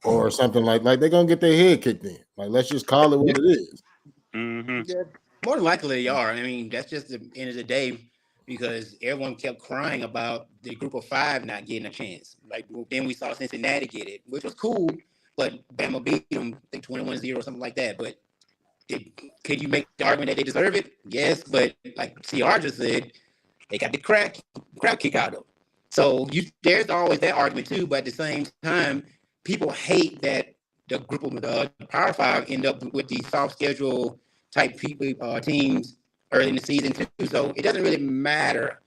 or something like they're gonna get their head kicked in. Like, let's just call it what it is. hmm Yeah, more than likely they are. I mean, that's just the end of the day because everyone kept crying about the group of 5 not getting a chance. Like, then we saw Cincinnati get it, which was cool, but Bama beat them, I think 21-0 or something like that. But could you make the argument that they deserve it? Yes, but like CR just said, they got the crap kick out of them. So there's always that argument too, but at the same time, people hate that the group of the Power 5 end up with the soft schedule type people teams early in the season too. So it doesn't really matter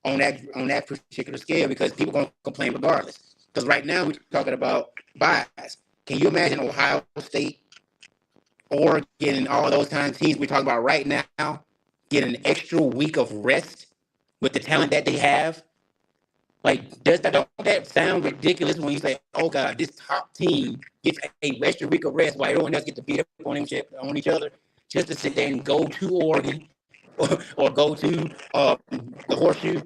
on that particular scale because people are going to complain regardless. Because right now we're talking about buys. Can you imagine Ohio State, Oregon, and all those kind of teams we're talking about right now get an extra week of rest with the talent that they have? Like, don't that sound ridiculous when you say, "Oh God, this top team gets a extra week of rest while everyone else gets to beat up on each other, just to sit there and go to Oregon or go to the Horseshoe?"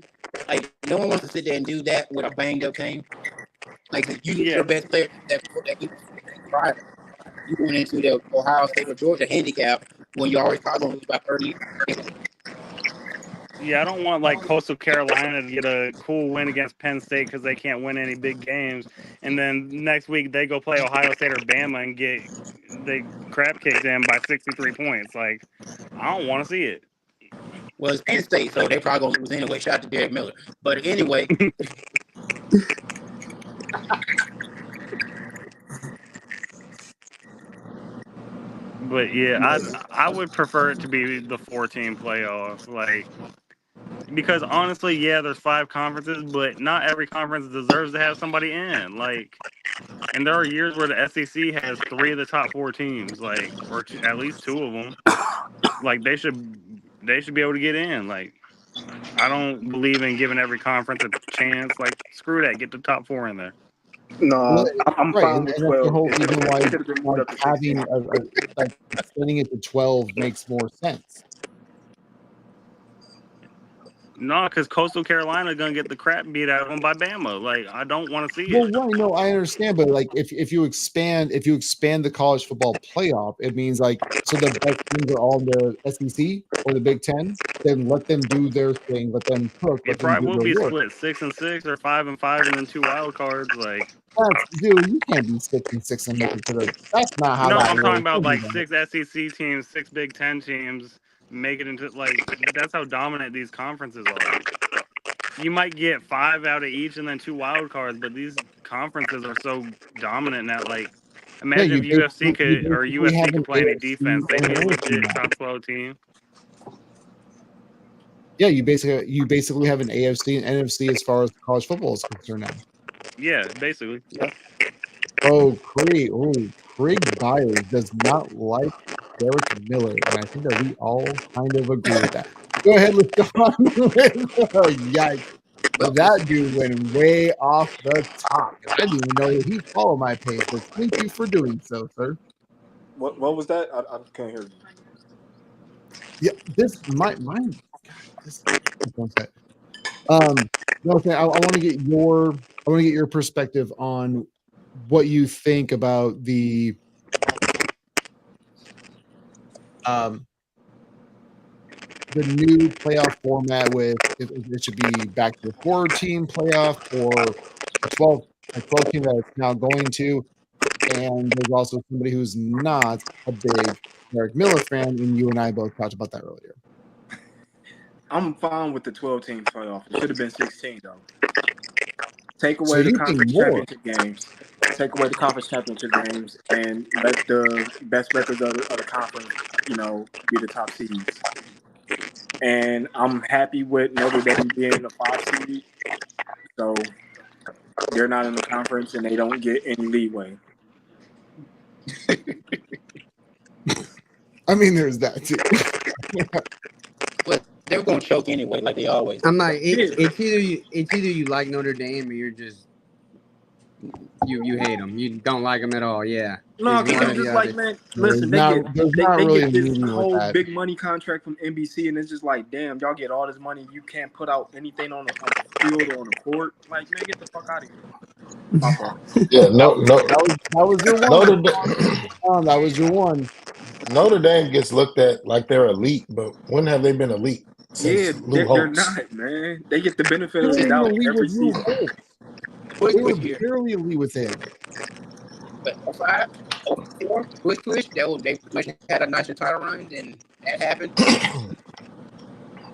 Like, no one wants to sit there and do that with a banged up team. Like, you get Yeah, your best player that Friday. You went into the Ohio State or Georgia handicap when you already probably going to lose by 30. yeah. I don't want like Coastal Carolina to get a cool win against Penn State because they can't win any big games, and then next week they go play Ohio State or Bama and get the crap kicked in by 63 points. Like, I don't want to see it. Well, it's Penn State, so they probably going to lose anyway. Shout out to Derek Miller. But anyway, But yeah, I would prefer it to be the 4 team playoff. Like, because honestly, yeah, there's 5 conferences, but not every conference deserves to have somebody in. Like, and there are years where the SEC has 3 of the top 4 teams, like, or at least 2 of them. Like, they should be able to get in. Like, I don't believe in giving every conference a chance. Like, screw that, get the top 4 in there. Well, No, I'm right, fine with and that's the 12. whole It reason why should have been moved like up to having 16. like extending it to 12 makes more sense. No, because Coastal Carolina gonna get the crap beat out of them by Bama. Like, I don't want to see Well, it. right, no, I understand, but like if you expand the college football playoff, it means like so the best teams are all in the SEC or the Big Ten. Then let them do their thing, let them cook, let It them probably do will their be work. split 6-6 or 5-5, and then 2 wild cards. Like, Dude, you can't be 6-6 and make it to the. That's not how no, that I'm talking works. about Don't do like that. 6 SEC teams, 6 Big Ten teams make it into like that's how dominant these conferences are. You might get 5 out of each and then 2 wild cards, but these conferences are so dominant now. Like, Yeah, imagine if you basically USC have could an play any AFC defense, they'd and be a an NFC legit now. top 12 team. Yeah, you basically have an AFC and NFC as far as college football is concerned now. Yeah, basically. Oh, Craig Byers does not like Derek Miller, and I think that we all kind of agree with that. Go ahead, let's go on with yikes. well, That dude went way off the top, and I didn't even know that he followed my page, but thank you for doing so, sir. What was that? I can't hear you. Yeah, this mine. God, this one sec. No, okay, I want to get your perspective on what you think about the new playoff format with if it should be back to the 4 team playoff or a 12 team that it's now going to. and there's also somebody who's not a big Derek Miller fan, and you and I both talked about that earlier. I'm fine with the 12-team playoff. It should have been 16 though. Take So away the you think conference more? championship games. Take away the conference championship games and let the best records of the conference, be the top seeds. And I'm happy with Notre Dame being the 5 seed. So they're not in the conference and they don't get any leeway. I mean, there's that too. But they're going to choke anyway, like they always do. I'm like, it's either you like Notre Dame or you're just you hate them. You don't like them at all. Yeah. No, It's because one I'm or the just other. like, man, There's listen, not they really get a this meeting with whole that. big money contract from NBC, and it's just like, damn, y'all get all this money, you can't put out anything on the field or on the court. Like, man, get the fuck out of here. My fault. Yeah, That was your one. Notre Dame, That was your one. Notre Dame gets looked at like they're elite, but when have they been elite? Since Yeah, Lou they're Holtz. not, man. They get the benefit They of were the even doubt elite every with Lou season. Holtz. Push, They were push here. barely elite with him. But 05, 04, push, they pretty much had a nicer title run, and that happened.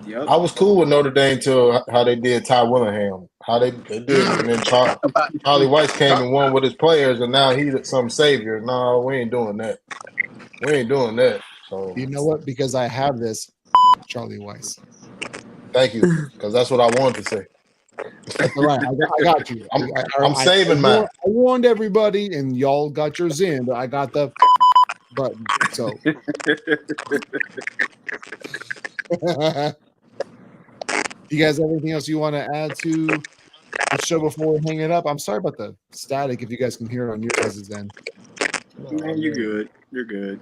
Yep. I was cool with Notre Dame till how they did Ty Willingham, how they did, and then Charlie Weiss came and won with his players, and now he's some savior. No, we ain't doing that. We ain't doing that. So You know what? Because I have this, Charlie Weiss. thank you, because that's what I wanted to say. That's all right. I got you. I'm saving mine. I warned everybody, and y'all got yours in, but I got the button. So. You guys have anything else you want to add to the show before we hang it up? I'm sorry about the static if you guys can hear it on your guys' end. Man, you're good. You're good.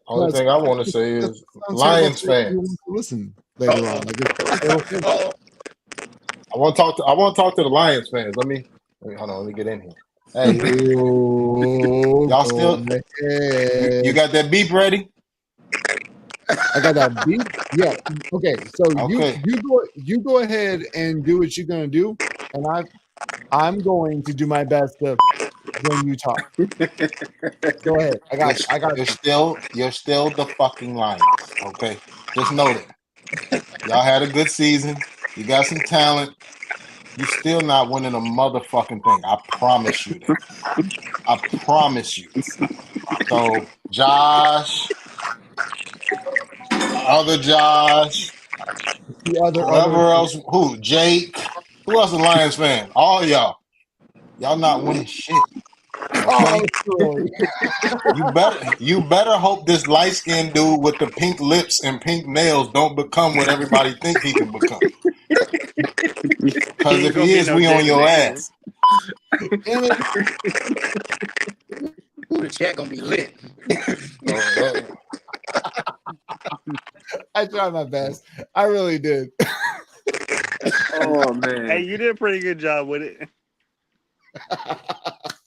Only thing I want to say is Lions fans. Listen later on. I want to talk to the Lions fans. Let me hold on. Let me get in here. Hey, y'all still? You got that beep ready? I got that beep. Yeah. Okay. So you go ahead and do what you're gonna do, and I'm going to do my best to when you talk. Go ahead. I got. You're still the fucking Lions. Okay. Just know that. Y'all had a good season. You got some talent. You still not winning a motherfucking thing. I promise you that. I promise you. So Josh, other Josh, whoever else, Jake, who else is a Lions fan? All y'all not winning shit. Okay? You better hope this light skinned dude with the pink lips and pink nails don't become what everybody think he can become. Because if he is, we on your ass. Ooh, the chat gonna be lit. I tried my best. I really did. Oh man. Hey, you did a pretty good job with it.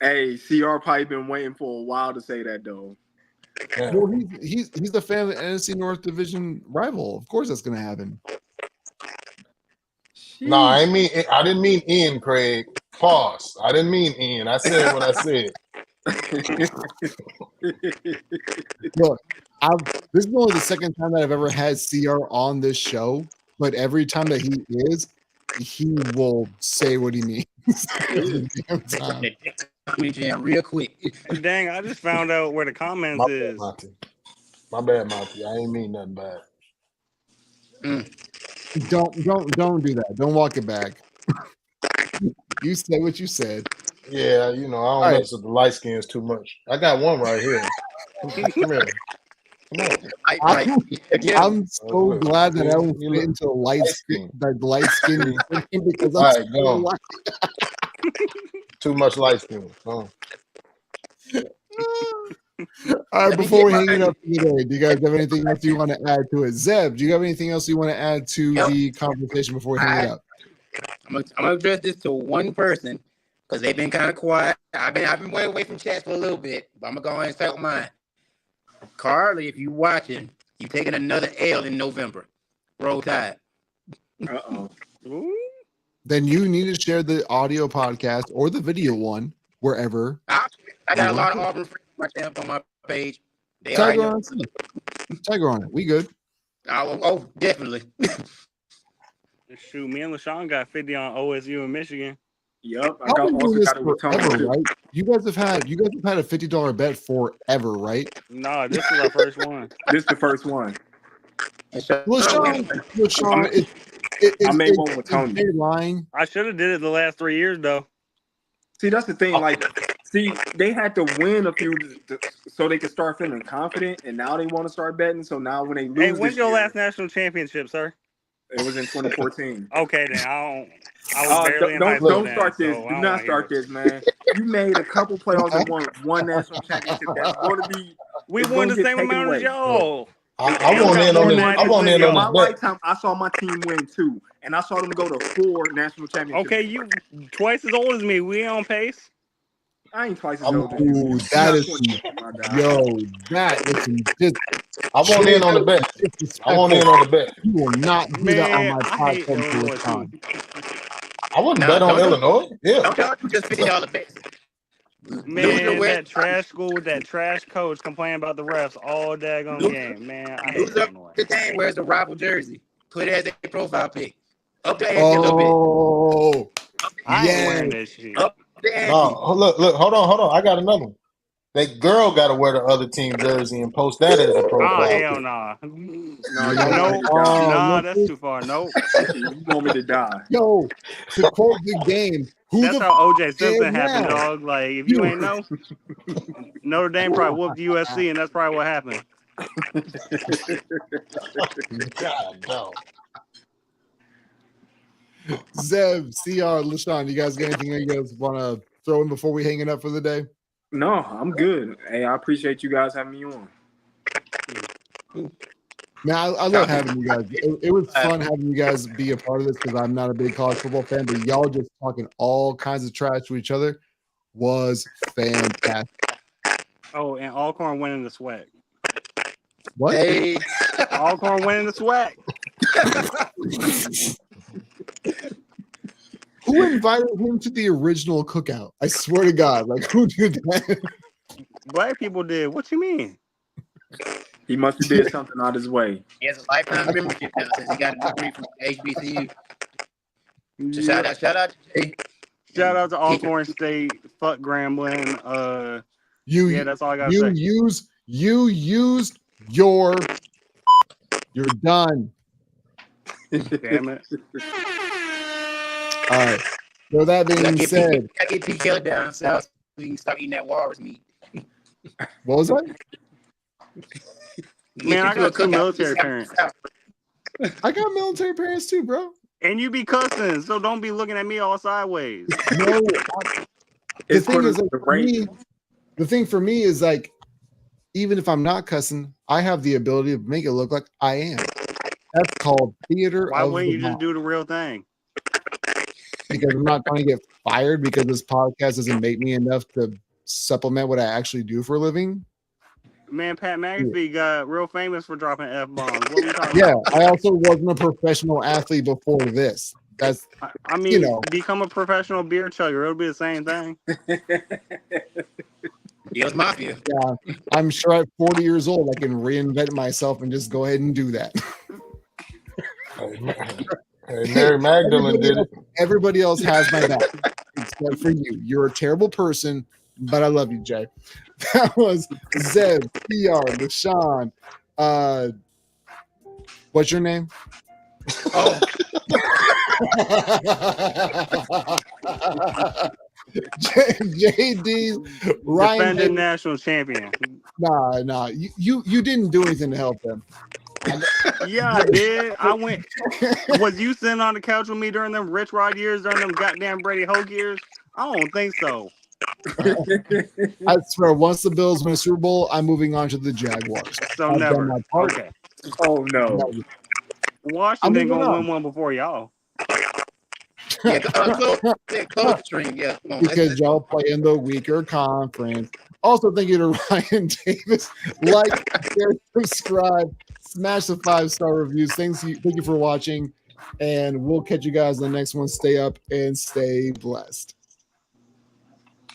Hey, CR probably been waiting for a while to say that though. Yeah. Well, he's the fan of the NFC North Division rival. Of course, that's going to happen. No, I didn't mean Ian, Craig. Pause. I didn't mean Ian. I said what I said. Look, this is only the second time that I've ever had CR on this show, but every time that he will say what he means. Real quick. Dang, I just found out where the comments is. My bad, Monty. I ain't mean nothing bad. Don't do that. Don't walk it back. You said what you said. Yeah, I don't mess with the light skins too much. I got one right here. Come here. I'm so glad that I don't fit into light skin because I'm so light. Too much light skin. Oh. All right, before we hang it up today, do you guys have anything else you want to add to it? Zeb, do you have anything else you want to add to the conversation before we hang it up? I'm gonna address this to one person because they've been kind of quiet. I've been way away from chats for a little bit, but I'm gonna go ahead and start with mine. Carly, if you watching, you taking another L in November. Roll Tide. Then you need to share the audio podcast or the video one wherever. I got a lot of Auburn friends on my page. They Tiger on it. Tiger on it. We good. Oh, definitely. Shoot, me and LaShawn got 50 on OSU in Michigan. Yep, I I've got been doing also this got it with Tony forever, too. right? You guys have had a $50 bet forever, right? No, this is our first one. This is the first one. LaShawn, I made one with Tony. They lying. I should have did it the last 3 years though. See, that's the thing. Like, they had to win a few so they could start feeling confident, and now they want to start betting. So now when they lose, Hey, when's your last national championship, sir? It was in 2014. Okay, then I was barely in high school. Don't start this. Do not start this, man. You made a couple playoffs and won one national championship. That's going to be. We won the same amount as y'all. I want in on this. I want in on my this bet. lifetime, I saw my team win 2, and I saw them go to 4 national championships. Okay, you twice as old as me. We on pace. I ain't twice as old as Ooh, you. that is just. I want in on the bet. I want in on the bet. You will not do that on my I hate podcast. Illinois too. I wouldn't bet on Illinois. Yeah. Don't y'all do just $50 bets. Man, that trash school with that trash coach complaining about the refs all daggone game. Man, I hate Who's up Illinois. the game? Where's the rival jersey? Put it as a profile pic. Up the ante a little bit. Oh, I ain't yeah. wearing this shit. Up the ante. No, look, hold on. I got another one. That girl got to wear the other team jersey and post that as a Oh, profile. hell nah. No, Nah, that's too far. Nope. you want me to die? Yo, to quote the game, who That's the how OJ Simpson is happened, now? dog. Like, if you ain't know, Notre Dame probably whooped USC, and that's probably what happened. God, no. Zeb, CR, LaShawn, you guys got anything you guys want to throw in before we hang it up for the day? No, I'm good. Hey, I appreciate you guys having me on. Man, I love having you guys. It was fun having you guys be a part of this because I'm not a big college football fan, but y'all just talking all kinds of trash to each other was fantastic. Oh, and Alcorn winning the swag. What? Hey, Alcorn winning the swag. Who invited him to the original cookout? I swear to God, like who did that? Black people did. What you mean? He must have did something out his way. he has a lifetime membership now since he got a degree from HBCU. So shout out to Jay. Shout out to Alcorn State. Fuck Grambling. You that's all I gotta you say. used your. You're done. Damn it. All right. So that being said, I get PK down south so we can stop eating that walrus meat. what was that? Man, I got 2 military parents. I got military parents too, bro. And you be cussing, so don't be looking at me all sideways. No, It's thing for is, like, the for me, the thing for me is like, even if I'm not cussing, I have the ability to make it look like I am. That's called theater. Why of wouldn't the you just mind. do the real thing? Because I'm not trying to get fired because this podcast doesn't make me enough to supplement what I actually do for a living. Man, Pat McAfee got real famous for dropping F-bombs. What are we talking Yeah, about? I also wasn't a professional athlete before this. That's I mean, you know. become a professional beer chugger. It'll be the same thing. It was mafia. Yeah, I'm sure at 40 years old I can reinvent myself and just go ahead and do that. Hey, Mary Magdalene did it. Everybody else has my back except for you. You're a terrible person, but I love you, Jay. That was Zeb, PR, LaShawn. What's your name? Oh, JD, Ryan. Defending national champion. Nah. You didn't do anything to help them. Yeah, I did. I went. Was you sitting on the couch with me during them Rich Rod years, during them goddamn Brady Hoke years? I don't think so. I swear, once the Bills win a Super Bowl, I'm moving on to the Jaguars. So I've never. done my part. Okay. Oh no. Washington moving gonna on. win one before y'all. yeah, close the string. Yeah, come on, Because y'all play in the weaker conference. Also, thank you to Ryan Davis. Like, share, subscribe, smash the 5-star reviews. Thank you for watching, and we'll catch you guys in the next one. Stay up and stay blessed.